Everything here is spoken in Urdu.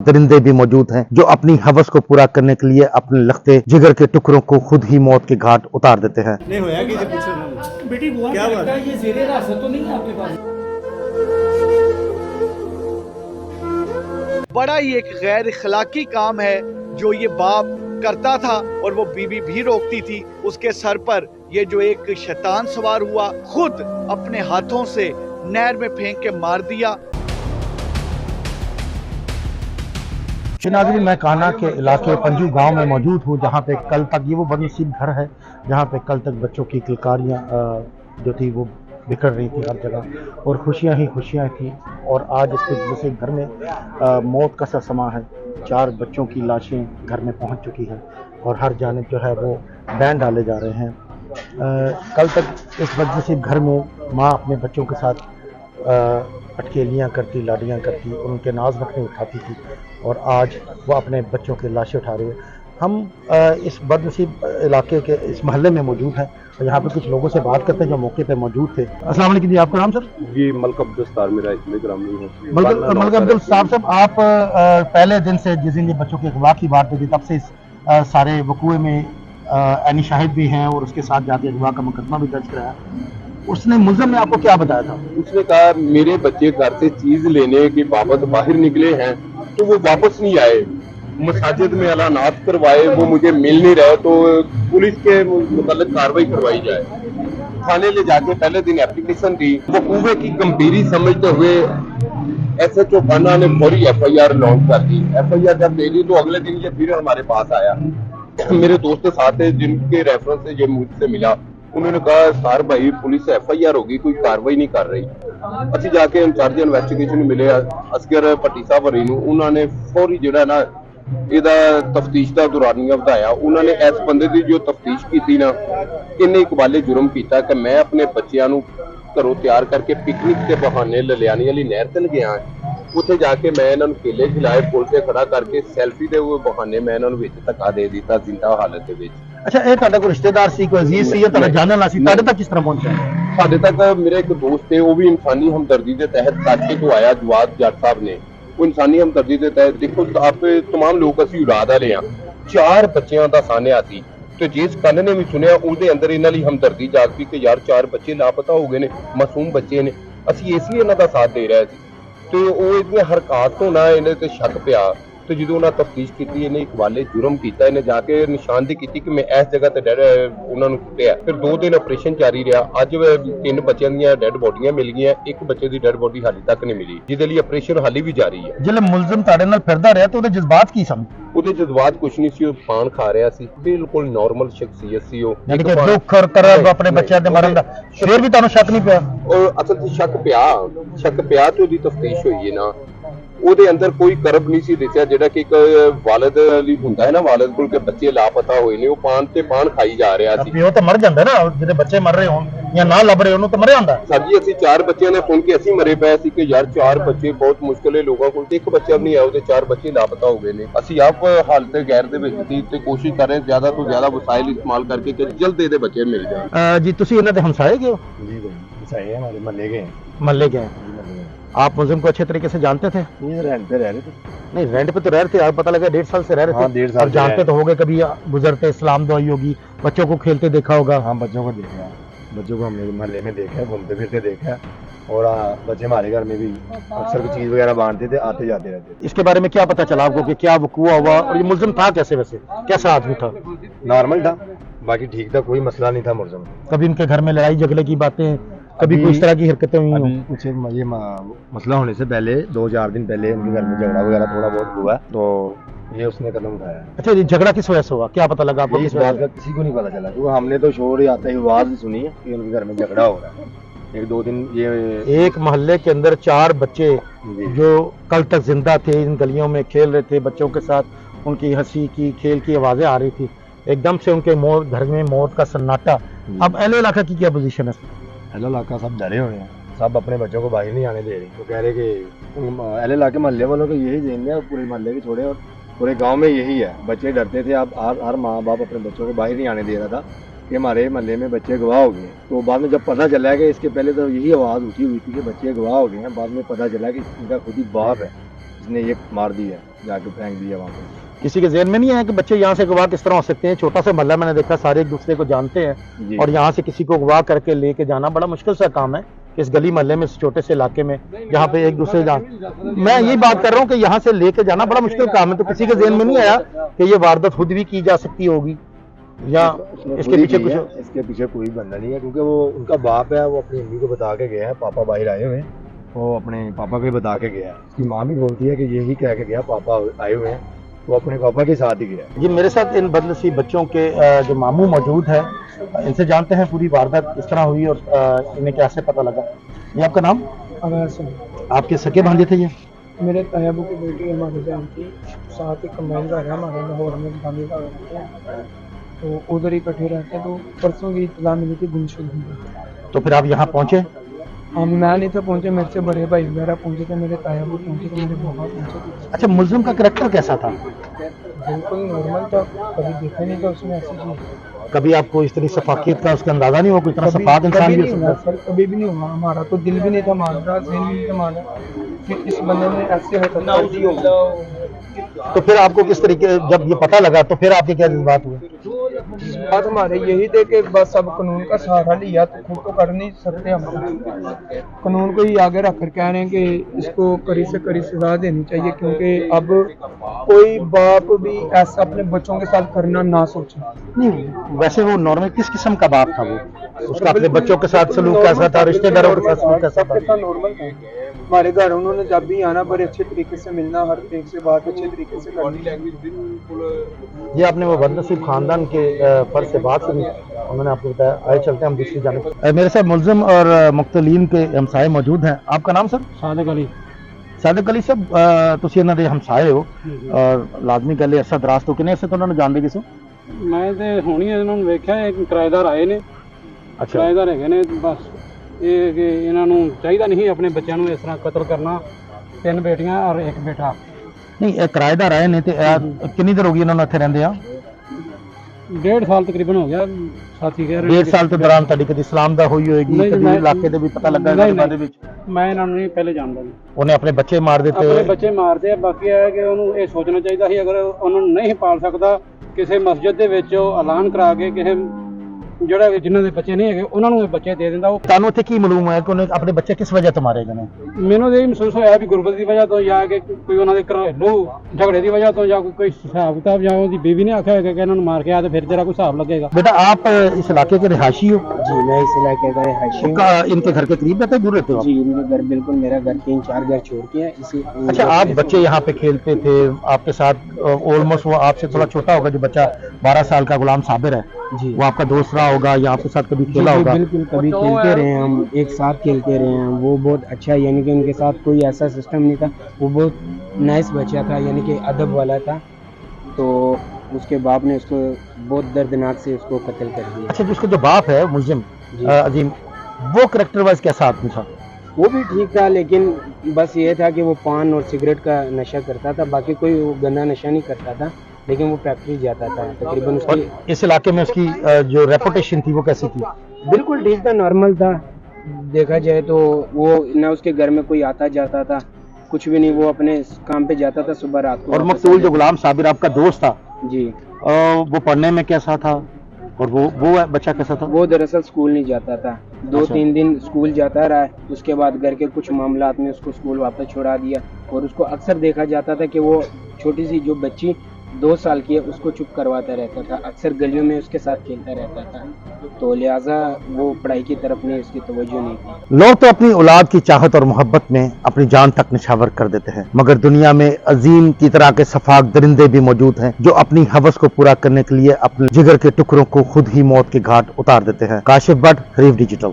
درندے بھی موجود ہیں جو اپنی ہوس کو پورا کرنے کے لیے اپنے لختے جگر کے ٹکڑوں کو خود ہی موت کے گھاٹ اتار دیتے ہیں۔ نہیں ہویا کہ پیچھے بیٹی بوا کیا کیا بات لگتا ہے یہ زیر حراست تو نہیں ہے آپ کے پاس؟ بڑا ہی ایک غیر اخلاقی کام ہے جو یہ باپ کرتا تھا اور وہ بیوی بھی روکتی تھی۔ اس کے سر پر یہ جو ایک شیطان سوار ہوا خود اپنے ہاتھوں سے نہر میں پھینک کے مار دیا۔ ناظرین، میں کانا کے علاقے پنجو گاؤں میں موجود ہوں جہاں پہ کل تک یہ وہ بدنصیب گھر ہے جہاں پہ کل تک بچوں کی کلکاریاں جو تھی وہ بکھر رہی تھی ہر جگہ اور خوشیاں ہی خوشیاں تھیں، اور آج اس کے گھر میں موت کا سا سما ہے۔ 4 بچوں کی لاشیں گھر میں پہنچ چکی ہیں اور ہر جانب جو ہے وہ بین ڈالے جا رہے ہیں۔ کل تک اس بدنصیب گھر میں ماں اپنے بچوں کے ساتھ اٹکیلیاں کرتی، لاڈیاں کرتی اور ان کے ناز نخرے اٹھاتی تھی، اور آج وہ اپنے بچوں کے لاشیں اٹھا رہے ہیں۔ ہم اس بدنصیب علاقے کے اس محلے میں موجود ہیں اور یہاں پہ کچھ لوگوں سے بات کرتے ہیں جو موقع پہ موجود تھے۔ السلام علیکم جی، آپ کا نام سر؟ جی ملک عبدالستار میرا اس میں گرامی ہے۔ ملک عبدالستار صاحب، آپ پہلے دن سے جس دن یہ بچوں کے اغوا کی بات ہوئی تھی تب سے اس سارے وقوع میں عینی شاہد بھی ہیں اور اس کے ساتھ جاتے اغوا کا مقدمہ بھی درج کرایا۔ اس نے ملزم نے آپ کو کیا بتایا تھا؟ اس نے کہا میرے بچے گھر سے چیز لینے کی بابت باہر نکلے ہیں تو وہ واپس نہیں آئے، مساجد میں اعلانات کروائے، وہ مجھے مل نہیں رہے تو پولیس کے متعلق کاروائی کروائی جائے۔ تھانے لے جا کے پہلے دن اپلیکیشن دی، وقوع کی گمبھیری سمجھتے ہوئے ایس ایچ او کانا نے فوری ایف آئی آر لانچ کر دی۔ ایف آئی آر جب دے دی تو اگلے دن یہ پھر ہمارے پاس آیا۔ میرے دوست ساتھ ہیں جن کے ریفرنس سے یہ مجھ سے ملا، انہوں نے کہا سار بھائی پولیس سے ایف آئی آر ہوگی، کوئی کاروائی نہیں کر رہی۔ اسی جا کے انچارج انویسٹیگیشن ملے اصغر پٹی صاحب ورینو، انہوں نے فوری جڑا نا یہ تفتیش کا دورانیہ بتایا۔ انہوں نے اس بندے کی جو تفتیش کی تھی نا، انہیں اقبال جرم کیتا کہ میں اپنے بچیاں نو گھروں تیار کر کے پکنک کے بہانے للیانی والی نہر تے گیا ہاں، اتنے جا کے میں انہوں کیلے کھلائے، پل سے کھڑا کر کے سیلفی دے ہوئے بہانے میں انہوں دھکا دے دیتا زندہ حالت دے وچ۔ اچھا، یہ تہاڈا کوئی رشتہ دار سی، کوئی عزیز سی یا تہاڈا جاننے والا سی، تہاڈے تک کس طرح پہنچا؟ ساڈے تک میرا ایک دوست ہے، وہ بھی انسانی ہمدردی کے تحت کراچی تو آیا، جواد جٹ صاحب نے، وہ انسانی ہمدردی کے تحت دیکھو آپ تمام لوگ اسی اڑاد والے ہیں، 4 بچیاں دا سانحہ سی تو جس کن نے بھی سنیا اودے اندر انہاں دی ہمدردی جاگ پی کہ یار 4 بچے لاپتہ ہو گئے نے، معصوم بچے نے، اسی اسی انہاں دا ساتھ دے رہے سی تو وہ اتنی حرکات تو نہ انہیں تے شک پیا۔ تو جدو انہاں تفتیش کیتی، انہیں اقبال جرم کیتا، انہیں جا کے نشاندہی کیتی کہ میں اس جگہ تے انہاں نو کٹیا۔ پھر 2 دن آپریشن جاری رہا، اج 3 بچیاں دیاں ڈیڈ باڈیاں مل گئیاں، ایک بچے دی ڈیڈ باڈی حالی تک نہیں ملی، جہدے لئی آپریشن حالی بھی جاری ہے۔ جلے ملزم تہاڈے نال پھردا رہیا تو اودے جذبات کی سن؟ ਉਹਦੇ ਜਜ਼ਬਾਤ ਕੁਛ ਨਹੀਂ ਸੀ, ਉਹ ਪਾਨ ਖਾ ਰਿਹਾ ਸੀ, ਬਿਲਕੁਲ ਨਾਰਮਲ ਸ਼ਖਸੀਅਤ ਸੀ ਉਹ। ਯਾਨੀ ਕਿ ਦੁੱਖ ਔਰ ਕਰਬ ਆਪਣੇ ਬੱਚਿਆਂ ਦੇ ਮਰਨ ਦਾ ਫਿਰ ਵੀ ਤੁਹਾਨੂੰ ਸ਼ੱਕ ਨਹੀਂ ਪਿਆ? ਔਰ ਅਸਲ 'ਚ ਸ਼ੱਕ ਪਿਆ ਤੇ ਉਹਦੀ ਤਫਤੀਸ਼ ਹੋਈ ਹੈ ਨਾ, ਉਹਦੇ ਅੰਦਰ ਕੋਈ ਕਰਬ ਨਹੀਂ ਸੀ ਦਿਸਿਆ ਜਿਹੜਾ ਕਿ ਇੱਕ ਵਾਲਿਦ ਲਈ ਹੁੰਦਾ ਹੈ ਨਾ, ਵਾਲਿਦ ਕੋਲ ਕੇ ਬੱਚੇ ਲਾਪਤਾ ਹੋਏ ਨੇ, ਉਹ ਪਾਨ ਤੇ ਪਾਨ ਖਾਈ ਜਾ ਰਿਹਾ ਸੀ। ਪਿਓ ਤਾਂ ਮਰ ਜਾਂਦਾ ਨਾ, ਜਿਹਦੇ ਬੱਚੇ ਮਰ ਰਹੇ ਹੋਣ ਜਾਂ ਨਾ ਲੱਭ ਰਹੇ ਉਹਨੂੰ ਤਾਂ ਮਰਿਆ ਹੁੰਦਾ। ਸਾਡੀ ਅਸੀਂ 4 ਬੱਚਿਆਂ ਨੇ ਸੁਣ ਕੇ ਅਸੀਂ ਮਰੇ ਪਏ ਸੀ ਕਿ ਯਾਰ 4 ਬੱਚੇ ਬਹੁਤ ਮੁਸ਼ਕਿਲ ਹੈ ਲੋਕਾਂ ਕੋਲ, ਇੱਕ ਬੱਚਾ ਵੀ ਨਹੀਂ ਆਇਆ, ਉਹਦੇ 4 ਬੱਚੇ ਲਾਪਤਾ ਹੋ ਗਏ ਨੇ। ਅਸੀਂ ਆਪ ਹਾਲਤ ਗੈਰ ਦੇ ਵਿੱਚ ਸੀ ਤੇ ਕੋਸ਼ਿਸ਼ ਕਰ ਰਹੇ ਜ਼ਿਆਦਾ ਤੋਂ ਜ਼ਿਆਦਾ ਵਸਾਇਲ ਇਸਤੇਮਾਲ ਕਰਕੇ ਕਿ ਜਲਦ ਇਹਦੇ ਬੱਚੇ ਮਿਲ ਜਾਣ। ਜੀ ਤੁਸੀਂ ਇਹਨਾਂ ਦੇ ਹਮਸਾਏ ਗਏ ਹੋ? جی بھائی صحیح ہے، ہمارے محلے کے ہیں۔ محلے کے ہیں؟ آپ ملزم کو اچھے طریقے سے جانتے تھے؟ یہ رینٹ پہ رہ رہے تھے۔ نہیں، رینٹ پہ تو رہ رہے تھے، آپ پتہ لگا 1.5 سال سے رہ رہے ہاں، تھے 1.5 سال اور سے جانتے رہ تو ہوگے، کبھی گزرتے اسلام دعائی ہوگی، بچوں کو کھیلتے دیکھا ہوگا؟ ہاں، بچوں کو دیکھا ہے، بچوں کو ہم نے محلے میں دیکھا ہے، گھومتے پھرتے دیکھا ہے، اور بچے ہمارے گھر میں بھی اکثر کوئی چیز وغیرہ باندھتے تھے، آتے جاتے رہتے تھے۔ اس کے بارے میں کیا پتہ چلا آپ کو کہ کیا وقوع ہوا اور یہ ملزم تھا کیسے، ویسے کیسا آدمی تھا؟ نارمل تھا، باقی ٹھیک تھا، کوئی مسئلہ نہیں تھا ملزم۔ کبھی ان کے گھر میں لڑائی جھگڑے کی باتیں، کبھی کوئی اس طرح کی حرکتیں ہوئی ہوں؟ ابھی کچھ یہ مسئلہ ہونے سے پہلے 2-4 دن پہلے ان کے گھر میں جھگڑا وغیرہ تھوڑا بہت ہوا ہے، تو یہ اس نے قدم اٹھایا ہے۔ اچھا، یہ جھگڑا کس وجہ سے ہوا، کیا پتہ لگا آپ کو اس کس وجہ بات سے؟ کا کسی کو نہیں پتا چلا کیونکہ ہم نے تو شور آتا ہی آواز ہی سنی ہے کہ ان کے گھر میں جھگڑا ہو رہا ہے۔ 1-2 دن یہ ایک محلے کے اندر 4 بچے جی جو کل تک زندہ تھے، ان گلیوں میں کھیل رہے تھے، بچوں کے ساتھ ان کی ہنسی کی، کھیل کی آوازیں آ رہی تھی، ایک دم سے ان کے گھر میں موت کا سناٹا۔ اب اہل علاقہ کی کیا پوزیشن ہے؟ اہل علاقہ سب ڈرے ہوئے ہیں، سب اپنے بچوں کو باہر نہیں آنے دے رہے، تو کہہ رہے کہ اہل علاقے محلے والوں کو یہی ذہن ہے، پورے محلے کے چھوڑے اور پورے گاؤں میں یہی ہے، بچے ڈرتے تھے، اب ہر ماں باپ اپنے بچوں کو باہر نہیں آنے دے رہا تھا کہ ہمارے محلے میں بچے گواہ ہو گئے ہیں۔ تو بعد میں جب پتہ چلا کہ اس کے پہلے تو یہی آواز اٹھی ہوئی تھی کہ بچے گواہ ہو گئے ہیں، بعد میں پتہ چلا کہ ان کا خود ہی باپ ہے، اس اس نے یہ مار دی ہے, جا کے پھینک دیا وہاں پہ. کسی کے ذہن میں نہیں ہے کہ بچے یہاں سے اغوا کس طرح ہو سکتے ہیں؟ چھوٹا سا محلہ میں نے دیکھا, سارے ایک دوسرے کو جانتے ہیں, جی. اور یہاں سے کسی کو اغوا کر کے لے کے جانا بڑا مشکل سا کام ہے کہ اس گلی محلے میں, اس چھوٹے سے علاقے میں جہاں پہ ایک دوسرے میں یہی بات کر رہا ہوں کہ یہاں سے لے کے جانا بڑا مشکل کام ہے. تو کسی کے ذہن میں نہیں آیا کہ یہ واردات خود بھی کی جا سکتی ہوگی یا اس کے پیچھے کچھ؟ اس کے پیچھے کوئی بندہ نہیں ہے, کیونکہ وہ ان کا باپ ہے, وہ اپنی امی کو بتا کے گیا ہے. پاپا باہر آئے ہوئے ہیں, وہ اپنے پاپا کو ہی بتا کے گیا ہے. اس کی ماں بھی بولتی ہے کہ یہی کہہ کے گیا پاپا آئے ہوئے ہیں, وہ اپنے پاپا کے ساتھ ہی گیا. جی میرے ساتھ ان بدنصیب بچوں کے جو ماموں موجود ہے, ان سے جانتے ہیں پوری واردات کس طرح ہوئی اور انہیں کیسے پتہ لگا. یہ آپ کا نام؟ آپ کے سکے بھانجے تھے یہ؟ میرے طیبو کی بیٹی ہماری جان تھی, ساتھ ہی کمبائن گھر ہے ہمارے لاہور میں, گاندھی کا رہتے ہیں, تو ادھر ہی اکٹھے رہتے ہیں. تو پرسوں کی اطلاع ملی تھی گمشدہ ہوئی. تو پھر آپ یہاں پہنچے؟ میں نہیں تھا پہنچے, میرے سے بڑے بھائی وغیرہ پہنچے تھے, میرے طیبو پہنچے تھے, میرے بابا پہنچے تھے. اچھا, ملزم کا کریکٹر کیسا تھا؟ بالکل نارمل تھا, کبھی دیکھا نہیں تھا اس میں ایسی چیز. کبھی آپ کو اس طرح شفافیت کا اس کا اندازہ نہیں ہوا, کوئی اتنا شفاف انسان بھی ہو سکتا ہے؟ سر کبھی بھی نہیں ہوا, ہمارا تو دل بھی نہیں تھا مانتا, ذہن بھی نہیں تھا مانتا کہ اس بندے نے ایسے حرکت ہوگی. تو پھر آپ کو کس طریقے, جب یہ پتہ لگا تو پھر آپ کے کیا جذبات ہوئے؟ بات ہمارے یہی تھے کہ بس اب قانون کا سہارا لیا, تو خود تو کر نہیں سکتے ہم, قانون کو ہی آگے رکھ کر کہہ رہے ہیں کہ اس کو کڑی سے کڑی سزا دینی چاہیے, کیونکہ اب کوئی باپ بھی ایسا اپنے بچوں کے ساتھ کرنا نہ سوچے. نہیں ویسے وہ نارمل کس قسم کا باپ تھا, وہ اس کا اپنے بچوں کے ساتھ سلوک کیسا تھا, رشتہ داروں کے ساتھ سلوک کیسا سب کے تھا؟ ساتھ نارمل تھا. ہمارے گھر انہوں نے جب بھی آنا بڑے اچھے طریقے سے ملنا, ہر ایک سے بات اچھے طریقے سے کرنی. یہ آپ نے وہ بدنصیب خاندان کے فرد سے بات سنی, انہوں نے آپ کو بتایا. آئے چلتے ہیں ہم دوسری جانب. میرے ساتھ ملزم اور مقتولین کے ہمسائے موجود ہیں. آپ کا نام سر؟ صادق علی. صادق علی صاحب, تسی انہاں دے ہمسائے ہو اور لازمی گل ہے عرصہ دراز تو کنے عرصے تو انہوں نے جان دے کسے؟ میں تے ہونی انہوں نے ویکھیا ایک کرایدار آئے نے. اچھا, کرایدار ہے نے, بس یہ کہ انہوں نے چاہیے نہیں اپنے بچوں کو اس طرح قتل کرنا. 3 بیٹیاں اور 1 بیٹا. نہیں کرایہ دار آئے نے, کنی دیر ہو گئی انہوں نے اتنے رہندے؟ 1.5 سال تقریباً ہو گیا. ساتھی کہہ رہے 1.5 سال تو دوران تاری کدی اسلام دا ہوئی ہوئے گی, کدی علاقے دے بھی پتہ لگا ہے بارے وچ؟ میں انہوں نے پہلے جانتا ہوں. انہیں اپنے بچے مار دیتے؟ اپنے بچے مارتے. باقی ہے کہ انہوں یہ سوچنا چاہیے سی, اگر انہوں نے نہیں پال سکتا کسی مسجد دے وچ اعلان کرا کے کسی جڑا جنہوں کے بچے نہیں ہے انہوں نے بچے دے دینا. تانوں اتنے کی معلوم ہے کہ انہیں اپنے بچے کس وجہ تو مارے گئے؟ مینوں یہ محسوس ہوا بھی غربت کی وجہ تو, یا کہ کوئی انہوں نے گھریلو جھگڑے کی وجہ تو, یا کوئی حساب کتاب, یا وہ بیوی نے آخیا ہے کہ انہوں نے مار کے آیا تو پھر تیرا کوئی حساب لگے گا. بیٹا آپ اس علاقے کے رہائشی ہو؟ جی میں اس علاقے کا رہائشی ہوں. ان کے گھر کے قریب رہتے, دور رہتے ہو؟ جی ان کے گھر بالکل میرا گھر 3-4 گھر چھوڑ کے ہے. اچھا, آپ بچے یہاں پہ کھیلتے تھے آپ کے ساتھ, آلموسٹ وہ آپ سے تھوڑا چھوٹا ہوگا جو بچہ 12 سال کا غلام صابر ہے, جی وہ آپ کا دوست رہا ہوگا یا آپ کے ساتھ کبھی کھیلا ہوگا؟ بالکل کبھی کھیلتے رہے ہیں ہم, ایک ساتھ کھیلتے رہے ہیں. وہ بہت اچھا, یعنی کہ ان کے ساتھ کوئی ایسا سسٹم نہیں تھا. وہ بہت نائس بچہ تھا, یعنی کہ ادب والا تھا. تو اس کے باپ نے اس کو بہت دردناک سے اس کو قتل کر دیا. اچھا, جس کا جو باپ ہے ملزم عظیم, وہ کریکٹر وائز کیسا آدمی تھا؟ وہ بھی ٹھیک تھا, لیکن بس یہ تھا کہ وہ پان اور سگریٹ کا نشہ کرتا تھا. باقی کوئی وہ گندا نشہ نہیں کرتا تھا, لیکن وہ فیکٹری جاتا تھا تقریباً. اس کی اس علاقے میں اس کی جو ریپوٹیشن تھی وہ کیسی تھی؟ بالکل ٹھیک تھا, نارمل تھا. دیکھا جائے تو وہ نہ اس کے گھر میں کوئی آتا جاتا تھا, کچھ بھی نہیں. وہ اپنے کام پہ جاتا تھا صبح رات کو. اور مقتول جو غلام صابر آپ کا دوست تھا, جی وہ پڑھنے میں کیسا تھا اور وہ بچہ کیسا تھا؟ وہ دراصل اسکول نہیں جاتا تھا. 2-3 دن اسکول جاتا رہا, اس کے بعد گھر کے کچھ معاملات میں اس کو اسکول واپس چھوڑا دیا. اور اس کو اکثر دیکھا جاتا تھا کہ وہ چھوٹی سی جو بچی 2 سال کی ہے اس کو چپ کرواتا رہتا تھا, اکثر گلیوں میں اس کے ساتھ کھیلتا رہتا تھا. تو لہٰذا وہ پڑھائی کی طرف نہیں, اس کی توجہ نہیں تھی. لوگ تو اپنی اولاد کی چاہت اور محبت میں اپنی جان تک نچھاور کر دیتے ہیں, مگر دنیا میں عظیم کی طرح کے سفاک درندے بھی موجود ہیں جو اپنی ہوس کو پورا کرنے کے لیے اپنے جگر کے ٹکڑوں کو خود ہی موت کے گھاٹ اتار دیتے ہیں. کاشف بٹ, حریف ڈیجیٹل.